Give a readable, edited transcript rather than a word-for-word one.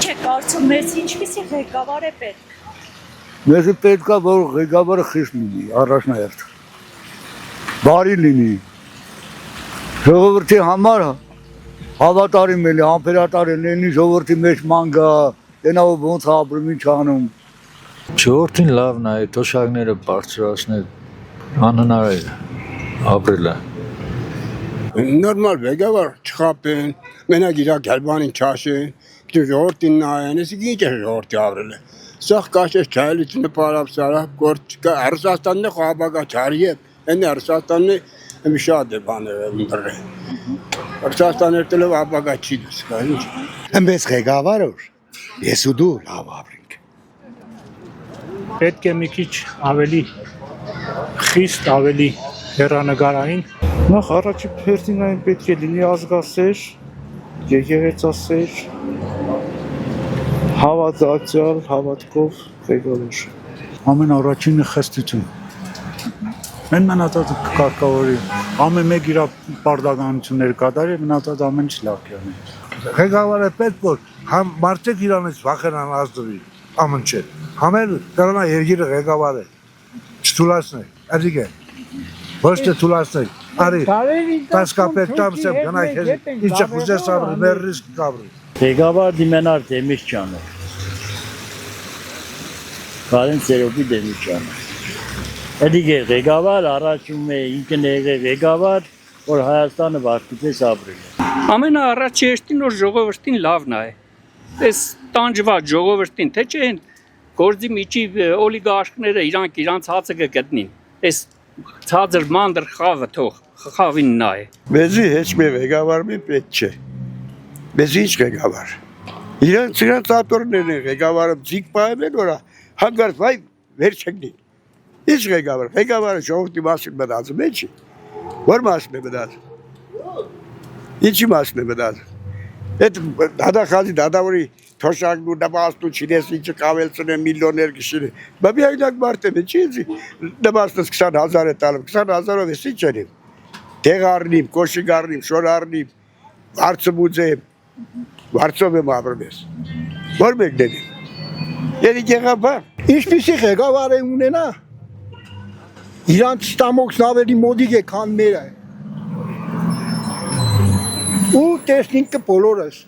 Ինչ է կարծում մեզ ինչպիսի ղեկավար է պետք։ Մեզ պետք է որ ղեկավարը խիստ լինի, առաջնահերթ։ Բարի լինի։ Ժողովրդի համար հավատարիմ լինի, համբերատար լինի, ժողովրդի մեջ ման գա, դենա ոնց ապրում ինչ անում։ Ժողովրդին լավն է, թոշակները բարձրացնել անհնար է ապրելը։ Նորմալ ղեկավար չխապեն, մենակ իր գերբանին չաշեն, ժողովրդին նայեն, իսկ ինչ է ժողովրդի ապրելը։ Սա կաշես չայլությունը պարապ սարապ, գործ կա, Ռուսաստանն է խաբագա չարի է, այն Ռուսաստանն է շատ է բաներ ընդրը։ Ռուսաստանը երտելով ապագա չի դուսկա, ինչ։ Մեզ ղեկավարը ես ու դու լավ ապրենք։ Պետք է մի քիչ ավելի խիստ, ավելի հեռանկարային։ Նախ առաջի հերթին այն պետք է լինի ազգասեր, եկեղեցասեր, հավատացյալ, հավատքով ղեկավար։ Ամեն առաջինը խստություն։ Մեն մնացած կարգավորի, ամեն մեկ իր պարտականություններ կատարի, մնացած ամեն ինչ լավ կյանի։ Ղեկավարը պետք որ համ մարդիկ իրանից վախենան ազդրի, ամեն չէ։ Համել կրանա երկիրը ղեկավարը չթուլացնի, այսինքն ոչ թե թուլացնի, արի 10 կապեկ տամսեմ գնայ քեզ ինչը խուզես ապրի, մեր ռիսկ կապրի։ Ղեկավար դիմենար Դեմիրճյանը։ Կարեն Սերոբի Դեմիրճյանը։ Էդիկե ղեկավար առաջում է ինքն է ղեկավար, որ Հայաստանը վարկուպես ապրել է։ Ամենաառաջի հերթին որ ժողովրդին լավն է։ Այս տանջված ժողովրդին, թե չէ գործի միջի օլիգարխները իրանց հացը կգտնին։ Այս ցածր մանդր խավը թող խավին նայ։ Մեզի heç մի ղեկավար մի պետք չէ։ Մեզի ինչ ղեկավար։ Իրանց ատորներն են ղեկավարը ձիգ պահեմ են որա հանգարց վայ վեր չգնի։ Ինչ ղեկավար, ղեկավարը ժողովրդի մասին մտածում է չի։ Որ մասին է մտածում։ Ինչի մասին է մտածում։ Այդ դադախազի դադավորի թոշակն ու նպաստու չինես ինչը կավելցն է միլիոներ գշին է։ Բա միայնակ մարդ է, չի ինձի նպաստս 20,000 է տալում, 20,000-ով ես ինչ ենիմ։ Դեղ առնիմ, կոշիկ առնիմ, շոր առնիմ, վարձը մուծեմ, վարձով եմ ապրում ես։ Որ մեկ դենիմ։ Երիք եղավ բա։ Ինչպիսի ղեկավար է ունենա, իրանց ստամոքսն ավելի մոդիկ է, քան մերը։ Ու տեսնինք բոլորս։